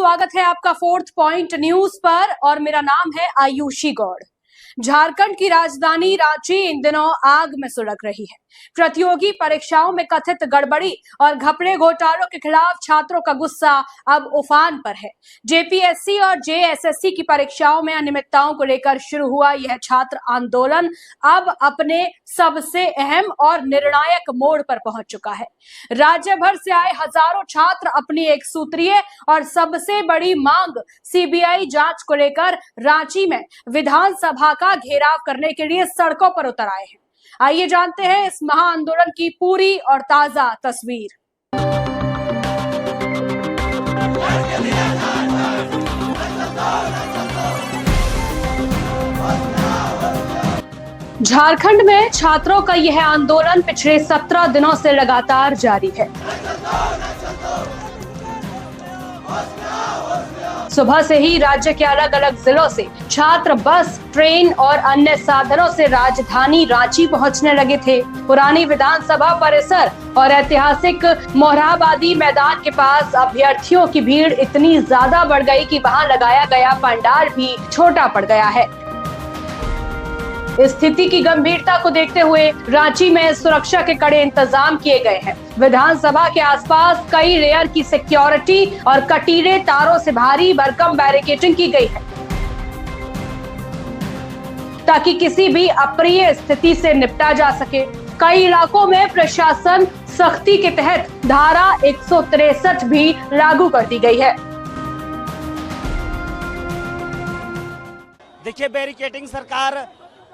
स्वागत है आपका फोर्थ पॉइंट न्यूज पर और मेरा नाम है आयुषी गौड़। झारखंड की राजधानी रांची इन दिनों आग में सुलग रही है। प्रतियोगी परीक्षाओं में कथित गड़बड़ी और घपले घोटालों के खिलाफ छात्रों का गुस्सा अब उफान पर है। जेपीएससी और जेएसएससी की परीक्षाओं में अनियमितताओं को लेकर शुरू हुआ यह छात्र आंदोलन अब अपने सबसे अहम और निर्णायक मोड़ पर पहुंच चुका है। राज्य भर से आए हजारों छात्र अपनी एक सूत्रीय और सबसे बड़ी मांग सीबीआई जांच को लेकर रांची में विधानसभा का घेराव करने के लिए सड़कों पर उतर आए हैं। आइए जानते हैं इस महाआंदोलन की पूरी और ताजा तस्वीर। झारखंड में छात्रों का यह आंदोलन पिछले 17 दिनों से लगातार जारी है। सुबह से ही राज्य के अलग अलग जिलों से छात्र बस, ट्रेन और अन्य साधनों से राजधानी रांची पहुंचने लगे थे। पुरानी विधानसभा परिसर और ऐतिहासिक मोरहाबादी मैदान के पास अभ्यर्थियों की भीड़ इतनी ज्यादा बढ़ गई कि वहां लगाया गया पंडाल भी छोटा पड़ गया है। स्थिति की गंभीरता को देखते हुए रांची में सुरक्षा के कड़े इंतजाम किए गए हैं। विधानसभा के आसपास कई लेयर की सिक्योरिटी और कटीले तारों से भारी भरकम बैरिकेडिंग की गई है ताकि किसी भी अप्रिय स्थिति से निपटा जा सके। कई इलाकों में प्रशासन सख्ती के तहत धारा 163 भी लागू कर दी गई है। देखिए, बैरिकेडिंग सरकार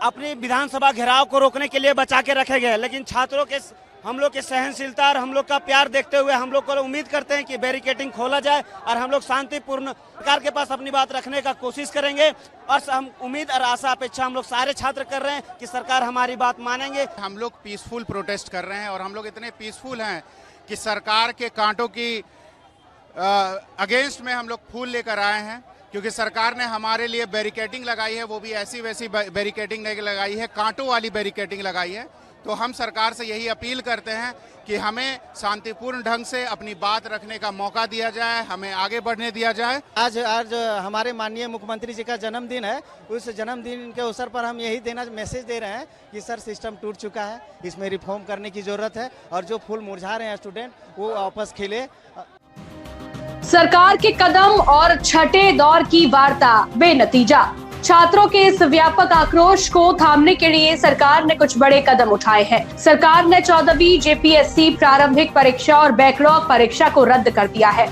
अपनी विधानसभा घेराव को रोकने के लिए बचा के रखे गए, लेकिन छात्रों के हम लोग के सहनशीलता और हम लोग का प्यार देखते हुए हम लोग को उम्मीद करते हैं कि बैरिकेडिंग खोला जाए और हम लोग शांतिपूर्ण सरकार के पास अपनी बात रखने का कोशिश करेंगे। और हम उम्मीद और आशा अपेक्षा हम लोग सारे छात्र कर रहे हैं कि सरकार हमारी बात मानेंगे। हम लोग पीसफुल प्रोटेस्ट कर रहे हैं और हम लोग इतने पीसफुल हैं कि सरकार के कांटों की अगेंस्ट में हम लोग फूल लेकर आए हैं, क्योंकि सरकार ने हमारे लिए बैरिकेडिंग लगाई है, वो भी ऐसी वैसी बैरिकेडिंग नहीं लगाई है, कांटों वाली बैरिकेडिंग लगाई है। तो हम सरकार से यही अपील करते हैं कि हमें शांतिपूर्ण ढंग से अपनी बात रखने का मौका दिया जाए, हमें आगे बढ़ने दिया जाए। आज हमारे माननीय मुख्यमंत्री जी का जन्मदिन है। उस जन्मदिन के अवसर पर हम यही मैसेज दे रहे हैं कि सर, सिस्टम टूट चुका है, इसमें रिफॉर्म करने की जरूरत है और जो फूल मुरझा रहे हैं स्टूडेंट, वो वापस खिले। सरकार के कदम और छठे दौर की वार्ता बेनतीजा। छात्रों के इस व्यापक आक्रोश को थामने के लिए सरकार ने कुछ बड़े कदम उठाए हैं। सरकार ने 14वीं जेपीएससी प्रारंभिक परीक्षा और बैकलॉग परीक्षा को रद्द कर दिया है।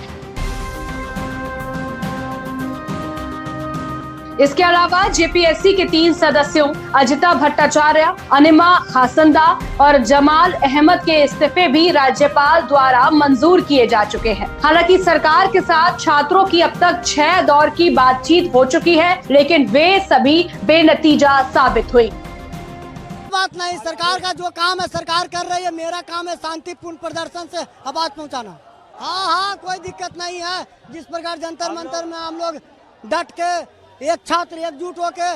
इसके अलावा जेपीएससी के 3 सदस्यों अजिता भट्टाचार्य, अनिमा हासंदा और जमाल अहमद के इस्तीफे भी राज्यपाल द्वारा मंजूर किए जा चुके हैं। हालांकि सरकार के साथ छात्रों की अब तक 6 दौर की बातचीत हो चुकी है, लेकिन वे सभी बेनतीजा साबित हुई। बात नहीं, सरकार का जो काम है सरकार कर रही है। मेरा काम है शांतिपूर्ण प्रदर्शन से आवाज पहुंचाना। हाँ, कोई दिक्कत नहीं है। जिस प्रकार जंतर मंतर में हम लोग डट के एक छात्र एकजुट होके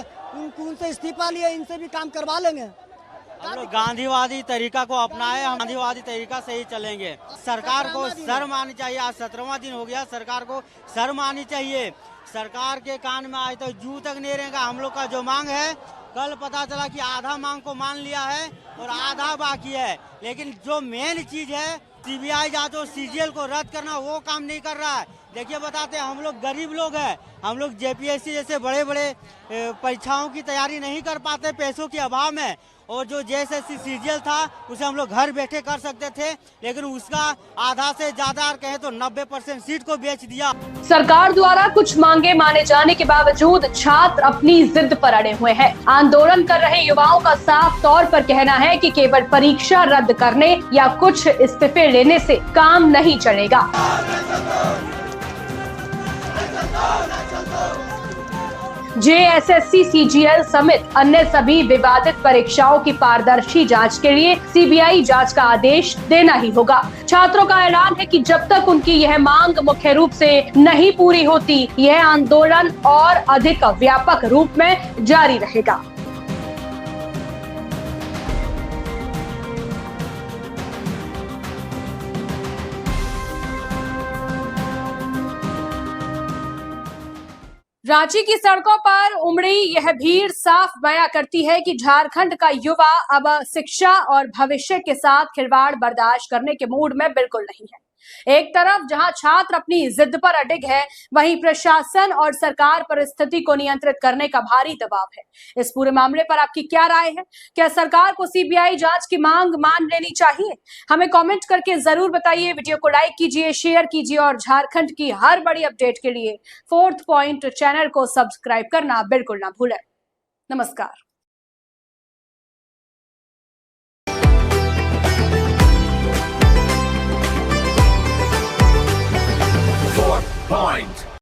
उनसे इस्तीफा लिए, इनसे भी काम करवा लेंगे। हम लोग गांधीवादी तरीका को अपनाए, हम गांधीवादी तरीका से ही चलेंगे। सरकार को शर्म आनी चाहिए। आज 17वां दिन हो गया, सरकार को शर्म आनी चाहिए। सरकार के कान में आज तो जू तक नहीं रहेगा। हम लोग का जो मांग है, कल पता चला कि आधा मांग को मान लिया है और आधा बाकी है, लेकिन जो मेन चीज है सीबीआई जांच और सीजीएल को रद्द करना, वो काम नहीं कर रहा है। देखिए, बताते हैं, हम लोग गरीब लोग हैं, हम लोग जेपीएससी जैसे बड़े बड़े परीक्षाओं की तैयारी नहीं कर पाते पैसों के अभाव में। और जो जेएसएससी सीजीएल था उसे हम लोग घर बैठे कर सकते थे, लेकिन उसका आधा से ज्यादा कहे तो 90% सीट को बेच दिया। सरकार द्वारा कुछ मांगे माने जाने के बावजूद छात्र अपनी जिद पर अड़े हुए हैं। आंदोलन कर रहे युवाओं का साफ तौर पर कहना है कि केवल परीक्षा रद्द करने या कुछ इस्तीफे लेने से काम नहीं चलेगा। जेएसएससी, सीजीएल समेत अन्य सभी विवादित परीक्षाओं की पारदर्शी जांच के लिए सीबीआई जांच का आदेश देना ही होगा। छात्रों का ऐलान है कि जब तक उनकी यह मांग मुख्य रूप से नहीं पूरी होती, यह आंदोलन और अधिक व्यापक रूप में जारी रहेगा। रांची की सड़कों पर उमड़ी यह भीड़ साफ बयां करती है कि झारखंड का युवा अब शिक्षा और भविष्य के साथ खिलवाड़ बर्दाश्त करने के मूड में बिल्कुल नहीं है। एक तरफ जहां छात्र अपनी जिद पर अडिग है, वहीं प्रशासन और सरकार पर स्थिति को नियंत्रित करने का भारी दबाव है। इस पूरे मामले पर आपकी क्या राय है? क्या सरकार को सीबीआई जांच की मांग मान लेनी चाहिए? हमें कमेंट करके जरूर बताइए। वीडियो को लाइक कीजिए, शेयर कीजिए और झारखंड की हर बड़ी अपडेट के लिए फोर्थ पॉइंट चैनल को सब्सक्राइब करना बिल्कुल ना भूलें। नमस्कार। Point.